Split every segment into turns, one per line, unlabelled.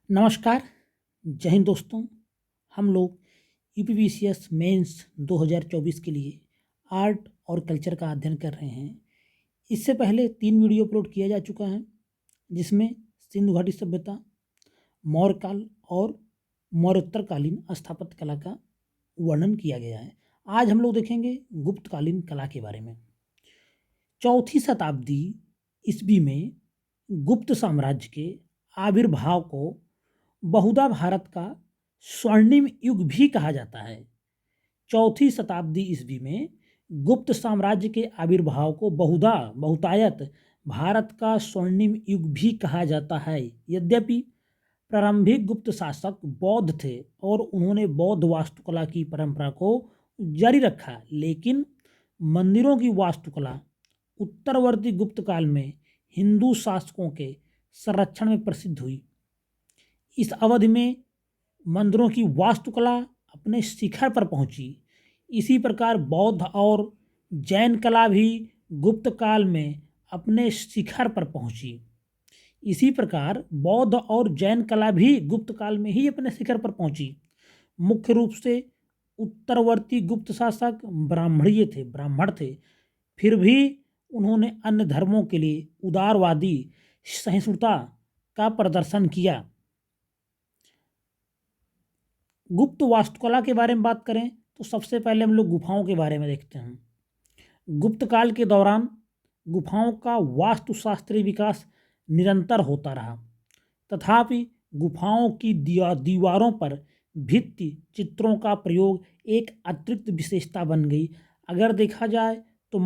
नमस्कार। जय हिंद दोस्तों। हम लोग यूपीवीसीएस मेंस 2024 के लिए आर्ट और कल्चर का अध्ययन कर रहे हैं। इससे पहले 3 वीडियो अपलोड किया जा चुका है, जिसमें सिंधु घाटी सभ्यता, मौर्य काल और मौर्योत्तरकालीन स्थापत्य कला का वर्णन किया गया है। आज हम लोग देखेंगे गुप्तकालीन कला के बारे में। चौथी शताब्दी ईस्वी में गुप्त साम्राज्य के आविर्भाव को बहुधा भारत का स्वर्णिम युग भी कहा जाता है। चौथी शताब्दी ईस्वी में गुप्त साम्राज्य के आविर्भाव को बहुतायत भारत का स्वर्णिम युग भी कहा जाता है। यद्यपि प्रारंभिक गुप्त शासक बौद्ध थे और उन्होंने बौद्ध वास्तुकला की परंपरा को जारी रखा, लेकिन मंदिरों की वास्तुकला उत्तरवर्ती गुप्त काल में हिंदू शासकों के संरक्षण में प्रसिद्ध हुई। इस अवधि में मंदिरों की वास्तुकला अपने शिखर पर पहुंची। इसी प्रकार बौद्ध और जैन कला भी गुप्त काल में अपने शिखर पर पहुंची। इसी प्रकार बौद्ध और जैन कला भी गुप्त काल में ही अपने शिखर पर पहुंची। मुख्य रूप से उत्तरवर्ती गुप्त शासक ब्राह्मण थे। फिर भी उन्होंने अन्य धर्मों के लिए उदारवादी सहिष्णुता का प्रदर्शन किया। गुप्त वास्तुकला के बारे में बात करें तो सबसे पहले हम लोग गुफाओं के बारे में देखते हैं। गुप्त काल के दौरान गुफाओं का वास्तुशास्त्रीय विकास निरंतर होता रहा, तथापि गुफाओं की दीवारों पर भित्ति चित्रों का प्रयोग एक अतिरिक्त विशेषता बन गई। अगर देखा जाए तो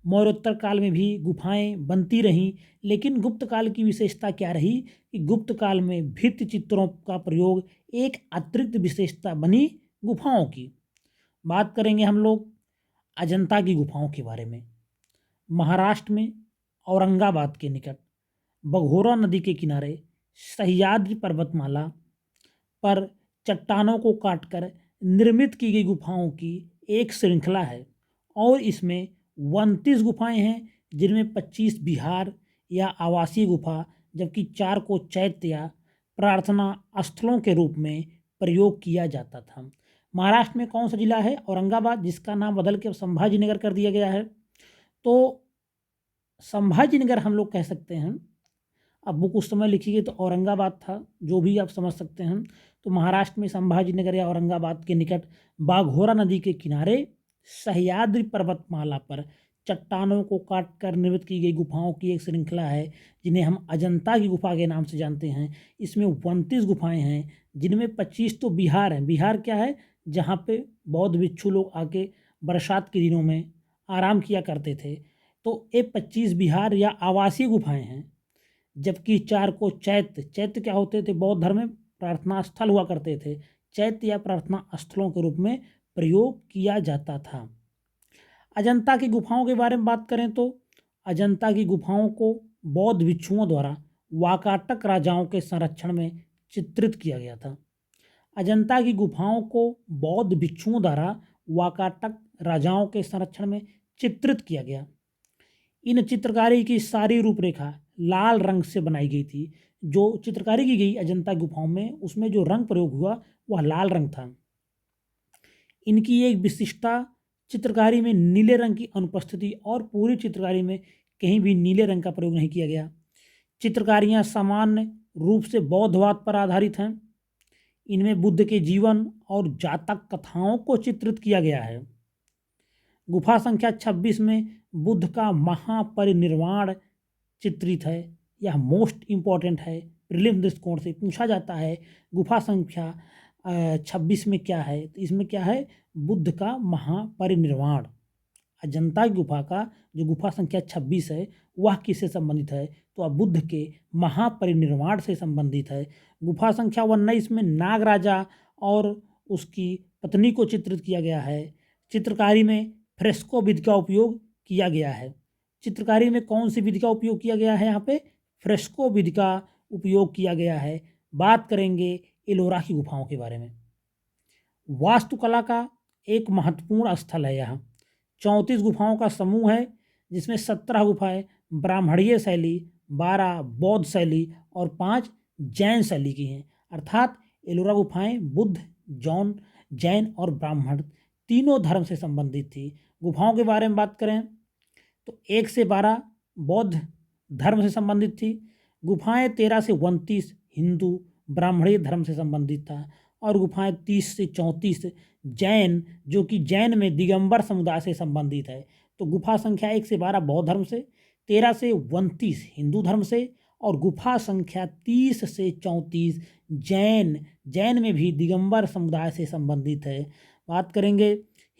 मौर्योत्तर काल में भी गुफाएं बनती रहीं, लेकिन गुप्त काल की विशेषता क्या रही कि गुप्त काल में भित्ति चित्रों का प्रयोग एक अतिरिक्त विशेषता बनी गुफाओं की। बात करेंगे हम लोग अजंता की गुफाओं के बारे में। महाराष्ट्र में औरंगाबाद के निकट बघोरा नदी के किनारे सह्याद्री पर्वतमाला पर चट्टानों को काटकर निर्मित की गई गुफाओं की एक श्रृंखला है और इसमें 29 गुफाएं हैं, जिनमें 25 विहार या आवासीय गुफा जबकि 4 को चैत्य या प्रार्थना स्थलों के रूप में प्रयोग किया जाता था। महाराष्ट्र में कौन सा जिला है? औरंगाबाद, जिसका नाम बदल के संभाजीनगर कर दिया गया है। तो संभाजीनगर हम लोग कह सकते हैं। अब बुक उस समय लिखी गई तो औरंगाबाद था, जो भी आप समझ सकते हैं। तो महाराष्ट्र में संभाजीनगर या औरंगाबाद के निकट बाघोरा नदी के किनारे सह्याद्री पर्वतमाला पर चट्टानों को काटकर निर्मित की गई गुफाओं की एक श्रृंखला है, जिन्हें हम अजंता की गुफा के नाम से जानते हैं। इसमें 29 गुफाएं हैं, जिनमें 25 तो बिहार हैं। बिहार क्या है? जहाँ पे बौद्ध भिक्षु लोग आके बरसात के दिनों में आराम किया करते थे। तो ये 25 बिहार या आवासीय गुफाएं हैं, जबकि 4 को चैत्य क्या होते थे? बौद्ध धर्म में प्रार्थना स्थल हुआ करते थे। चैत्य या प्रार्थना स्थलों के रूप में प्रयोग किया जाता था। अजंता की गुफाओं के बारे में बात करें तो अजंता की गुफाओं को बौद्ध भिक्षुओं द्वारा वाकाटक राजाओं के संरक्षण में चित्रित किया गया था। अजंता की गुफाओं को बौद्ध भिक्षुओं द्वारा वाकाटक राजाओं के संरक्षण में चित्रित किया गया। इन चित्रकारी की सारी रूपरेखा लाल रंग से बनाई गई थी। जो चित्रकारी की गई अजंता गुफाओं में, उसमें जो रंग प्रयोग हुआ वह लाल रंग था। इनकी एक विशिष्टता चित्रकारी में नीले रंग की अनुपस्थिति और पूरी चित्रकारी में कहीं भी नीले रंग का प्रयोग नहीं किया गया। चित्रकारियाँ सामान्य रूप से बौद्धवाद पर आधारित हैं। इनमें बुद्ध के जीवन और जातक कथाओं को चित्रित किया गया है। गुफा संख्या 26 में बुद्ध का महापरिनिर्वाण चित्रित है। यह मोस्ट इम्पॉर्टेंट है, प्रीलिम्स दृष्टिकोण से पूछा जाता है। गुफा संख्या 26 में क्या है? तो इसमें क्या है? बुद्ध का महापरिनिर्वाण। अजंता की गुफा का जो गुफा संख्या 26 है वह किससे संबंधित है? तो वह बुद्ध के महापरिनिर्वाण से संबंधित है। गुफा संख्या 19 में नाग राजा और उसकी पत्नी को चित्रित किया गया है। चित्रकारी में फ्रेस्को विधि का उपयोग किया गया है। चित्रकारी में कौन सी विधि का उपयोग किया गया है? यहाँ पे फ्रेस्को विधि का उपयोग किया गया है। बात करेंगे एलोरा की गुफाओं के बारे में। वास्तुकला का एक महत्वपूर्ण स्थल है। यहाँ 34 गुफाओं का समूह है, जिसमें 17 गुफाएं ब्राह्मणीय शैली, 12 बौद्ध शैली और 5 जैन शैली की हैं, अर्थात एलोरा गुफाएं बुद्ध, जैन और ब्राह्मण तीनों धर्म से संबंधित थी। गुफाओं के बारे में बात करें तो 1 से 12 बौद्ध धर्म से संबंधित थी। गुफाएं 13 से 29 हिंदू ब्राह्मणी धर्म से संबंधित था, और गुफाएं 30 से 34 जैन, जो कि जैन में दिगंबर समुदाय से संबंधित है। तो गुफा संख्या 1 से 12 बौद्ध धर्म से, 13 से 29 हिंदू धर्म से, और गुफा संख्या 30 से 34 जैन में भी दिगंबर समुदाय से संबंधित है। बात करेंगे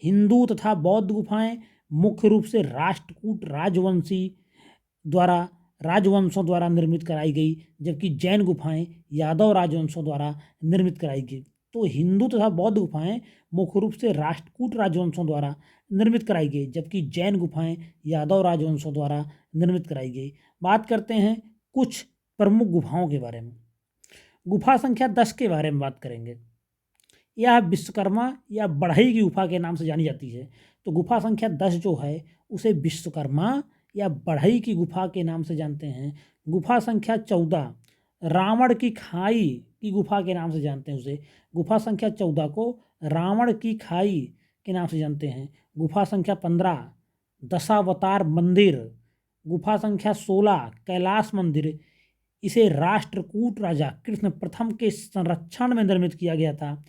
हिंदू तथा बौद्ध गुफाएं मुख्य रूप से राष्ट्रकूट राजवंशों द्वारा निर्मित कराई गई, जबकि जैन गुफाएं यादव राजवंशों द्वारा निर्मित कराई गई। तो हिंदू तथा बौद्ध गुफाएं मुख्य रूप से राष्ट्रकूट राजवंशों द्वारा निर्मित कराई गई, जबकि जैन गुफाएं यादव राजवंशों द्वारा निर्मित कराई गई। बात करते हैं कुछ प्रमुख गुफाओं के बारे में। गुफा संख्या 10 के बारे में बात करेंगे। यह विश्वकर्मा या बढ़ई की गुफा के नाम से जानी जाती है। तो गुफा संख्या 10 जो है उसे विश्वकर्मा या बढ़ई की गुफा के नाम से जानते हैं। गुफा संख्या 14 रावण की खाई की गुफा के नाम से जानते हैं उसे। गुफा संख्या 14 को रावण की खाई के नाम से जानते हैं। गुफा संख्या 15 दशावतार मंदिर। गुफा संख्या 16 कैलाश मंदिर। इसे राष्ट्रकूट राजा कृष्ण प्रथम के संरक्षण में निर्मित किया गया था।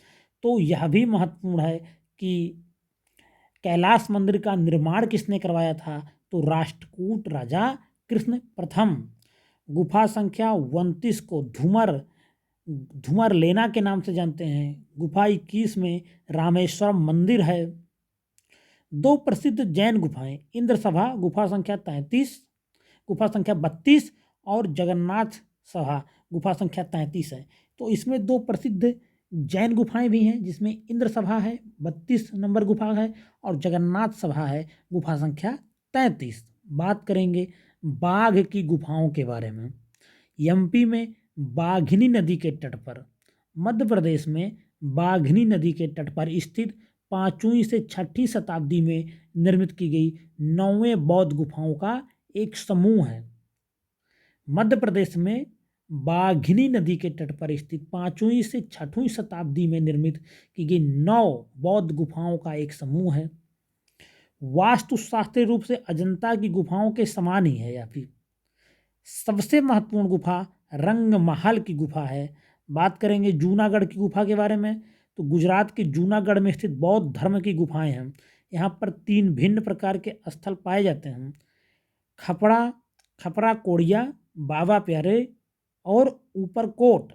तो यह भी महत्वपूर्ण है कि कैलाश मंदिर का निर्माण किसने करवाया था, तो राष्ट्रकूट राजा कृष्ण प्रथम। गुफा संख्या 29 को धूमर लेना के नाम से जानते हैं। गुफा 21 में रामेश्वरम मंदिर है। 2 प्रसिद्ध जैन गुफाएं इंद्र सभा गुफा संख्या 33, गुफा संख्या 32 और जगन्नाथ सभा गुफा संख्या 33 है। तो इसमें 2 प्रसिद्ध जैन गुफाएं भी हैं, जिसमें इंद्र सभा है 32 नंबर गुफा है, और जगन्नाथ सभा है गुफा संख्या 33। बात करेंगे बाघ की गुफाओं के बारे में। एमपी में बाघनी नदी के तट पर, मध्य प्रदेश में बाघनी नदी के तट पर स्थित 5वीं से 6वीं शताब्दी में निर्मित की गई 9वें बौद्ध गुफाओं का एक समूह है। मध्य प्रदेश में बाघनी नदी के तट पर स्थित 5वीं से 6वीं शताब्दी में निर्मित की गई 9 बौद्ध गुफाओं का एक समूह है। वास्तुशास्त्रीय रूप से अजंता की गुफाओं के समान ही है। या फिर सबसे महत्वपूर्ण गुफा रंगमहल की गुफा है। बात करेंगे जूनागढ़ की गुफा के बारे में, तो गुजरात के जूनागढ़ में स्थित बौद्ध धर्म की गुफाएं हैं। यहाँ पर 3 भिन्न प्रकार के स्थल पाए जाते हैं, खपड़ा कोड़िया, बाबा प्यारे और ऊपरकोट।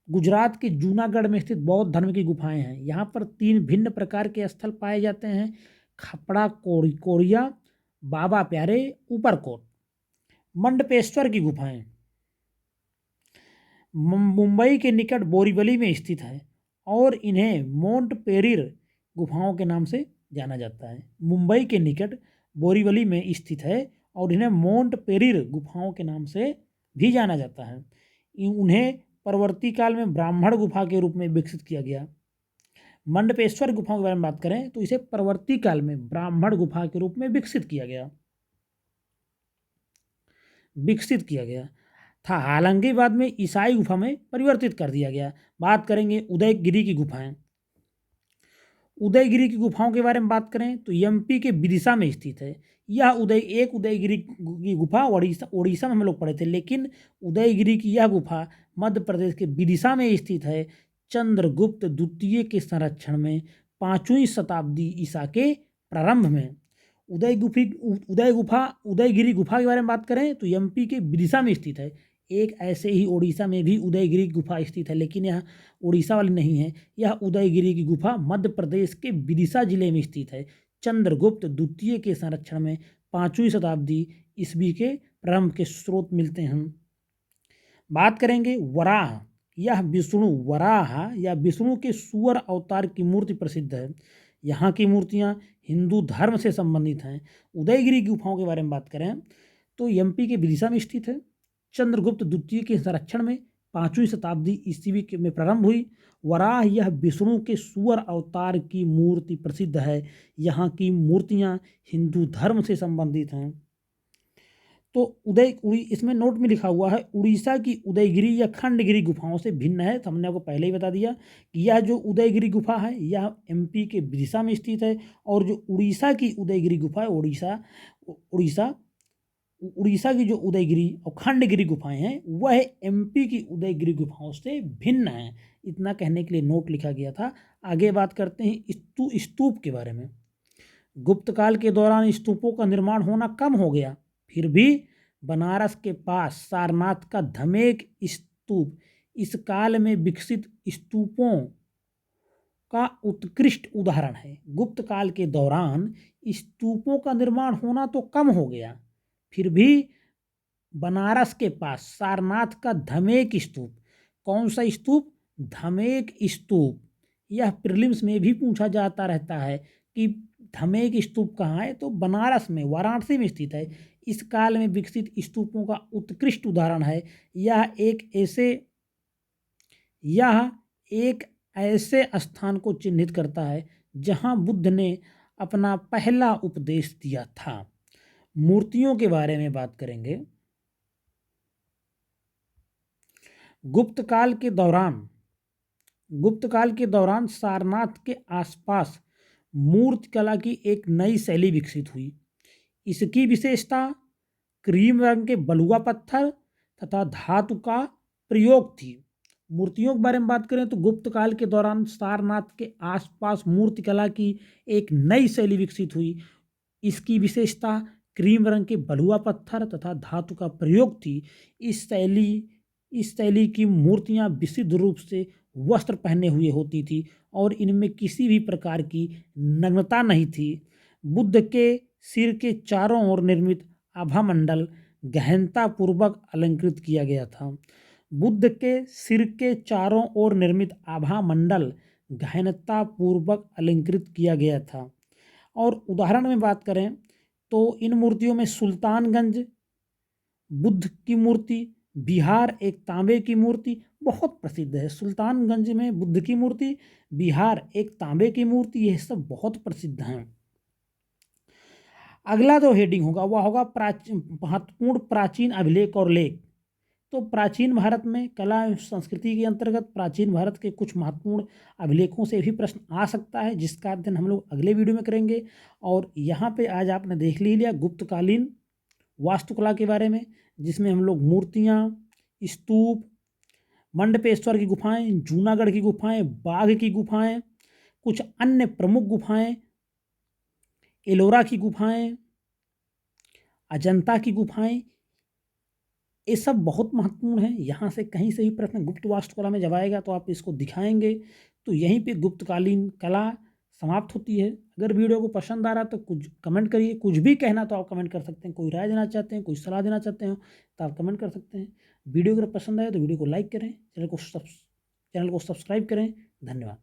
गुजरात के जूनागढ़ में स्थित बौद्ध धर्म की गुफाएं हैं। यहाँ पर 3 भिन्न प्रकार के स्थल पाए जाते हैं, खपड़ा कोड़िया, बाबा प्यारे, ऊपरकोट। मंडपेश्वर की गुफाएं मुंबई के निकट बोरीवली में स्थित है, और इन्हें मोंट पेरिर गुफाओं के नाम से जाना जाता है। मुंबई के निकट बोरीवली में स्थित है, और इन्हें मोंट पेरिर गुफाओं के नाम से भी जाना जाता है। उन्हें परवर्ती काल में ब्राह्मण गुफा के रूप में विकसित किया गया। मंडपेश्वर गुफाओं के बारे में बात करें तो इसे परवर्ती काल में ब्राह्मण गुफा के रूप में विकसित किया गया था। हालांकि बाद में ईसाई गुफा में परिवर्तित कर दिया गया। बात करेंगे उदयगिरी की गुफाएं। उदयगिरी की गुफाओं के बारे में बात करें तो एमपी के विदिशा में स्थित है। यह उदयगिरी की गुफा ओडिशा में हम लोग पढ़े थे, लेकिन उदयगिरी की यह गुफा मध्य प्रदेश के विदिशा में स्थित है। चंद्रगुप्त द्वितीय के संरक्षण में 5वीं शताब्दी ईसा के प्रारंभ में उदयगिरी गुफा के बारे में बात करें तो एमपी के विदिशा में स्थित है। एक ऐसे ही ओडिशा में भी उदयगिरी गुफा स्थित है, लेकिन यह ओडिशा वाली नहीं है। यह उदयगिरी की गुफा मध्य प्रदेश के विदिशा जिले में स्थित है। चंद्रगुप्त द्वितीय के संरक्षण में 5वीं शताब्दी ईस्वी के प्रारंभ के स्रोत मिलते हैं। बात करेंगे वराह। यह वराह या विष्णु के सूअर अवतार की मूर्ति प्रसिद्ध है। यहाँ की मूर्तियाँ हिंदू धर्म से संबंधित हैं। उदयगिरी गुफाओं के बारे में बात करें तो एमपी के विदिशा में स्थित है। चंद्रगुप्त द्वितीय के संरक्षण में 5वीं शताब्दी ईस्वी में प्रारंभ हुई। वराह यह विष्णु के सूअर अवतार की मूर्ति प्रसिद्ध है। यहाँ की मूर्तियाँ हिंदू धर्म से संबंधित हैं। तो इसमें नोट में लिखा हुआ है उड़ीसा की उदयगिरी या खंडगिरी गुफाओं से भिन्न है। तो हमने आपको पहले ही बता दिया कि यह जो उदयगिरी गुफा है यह एमपी के विदिशा में स्थित है, और जो उड़ीसा की उदयगिरी गुफा है उड़ीसा उड़ीसा की जो उदयगिरी और खंडगिरी गुफाएं हैं वह एमपी की उदयगिरी गुफाओं से भिन्न है। इतना कहने के लिए नोट लिखा गया था। आगे बात करते हैं स्तूप के बारे में। गुप्त काल के दौरान स्तूपों का निर्माण होना कम हो गया, फिर भी बनारस के पास सारनाथ का धमेक स्तूप इस काल में विकसित स्तूपों का उत्कृष्ट उदाहरण है। गुप्त काल के दौरान स्तूपों का निर्माण होना तो कम हो गया, फिर भी बनारस के पास सारनाथ का धमेक स्तूप, कौन सा स्तूप? धमेक स्तूप। यह प्रीलिम्स में भी पूछा जाता रहता है कि धमेक स्तूप कहाँ है, तो बनारस में, वाराणसी में स्थित है। इस काल में विकसित स्तूपों का उत्कृष्ट उदाहरण है। यह एक ऐसे स्थान को चिन्हित करता है जहां बुद्ध ने अपना पहला उपदेश दिया था। मूर्तियों के बारे में बात करेंगे। गुप्त काल के दौरान सारनाथ के आसपास मूर्ति कला की एक नई शैली विकसित हुई। इसकी विशेषता क्रीम रंग के बलुआ पत्थर तथा धातु का प्रयोग थी। मूर्तियों के बारे में बात करें तो गुप्त काल के दौरान सारनाथ के आसपास मूर्ति कला की एक नई शैली विकसित हुई। इसकी विशेषता क्रीम रंग के बलुआ पत्थर तथा धातु का प्रयोग थी। इस शैली की मूर्तियां विशुद्ध रूप से वस्त्र पहने हुए होती थी और इनमें किसी भी प्रकार की नग्नता नहीं थी। बुद्ध के सिर के चारों ओर निर्मित आभा मंडल गहनतापूर्वक अलंकृत किया गया था। बुद्ध के सिर के चारों ओर निर्मित आभा मंडल गहनतापूर्वक अलंकृत किया गया था। और उदाहरण में बात करें तो इन मूर्तियों में सुल्तानगंज बुद्ध की मूर्ति, बिहार एक तांबे की मूर्ति बहुत प्रसिद्ध है। सुल्तानगंज में बुद्ध की मूर्ति, बिहार एक तांबे की मूर्ति, यह सब बहुत प्रसिद्ध हैं। अगला जो हेडिंग होगा वह होगा महत्वपूर्ण प्राचीन अभिलेख और लेख। तो प्राचीन भारत में कला एवं संस्कृति के अंतर्गत प्राचीन भारत के कुछ महत्वपूर्ण अभिलेखों से भी प्रश्न आ सकता है, जिसका अध्ययन हम लोग अगले वीडियो में करेंगे। और यहाँ पे आज आपने देख लिया गुप्तकालीन वास्तुकला के बारे में, जिसमें हम लोग मूर्तियाँ, स्तूप, मंडपेश्वर की गुफाएं, जूनागढ़ की गुफाएं, बाघ की गुफाएं, कुछ अन्य प्रमुख गुफाएं, एलोरा की गुफाएं, अजंता की गुफाएं, ये सब बहुत महत्वपूर्ण है। यहाँ से कहीं से भी प्रश्न गुप्त वास्तुकला में जब आएगा तो आप इसको दिखाएंगे। तो यहीं पे गुप्तकालीन कला समाप्त होती है। अगर वीडियो को पसंद आ रहा तो कुछ कमेंट करिए, कुछ भी कहना तो आप कमेंट कर सकते हैं, कोई राय देना चाहते हैं, कोई सलाह देना चाहते हैं तो आप कमेंट कर सकते हैं। वीडियो अगर पसंद आए तो वीडियो को लाइक करें, चैनल को सब्सक्राइब करें। धन्यवाद।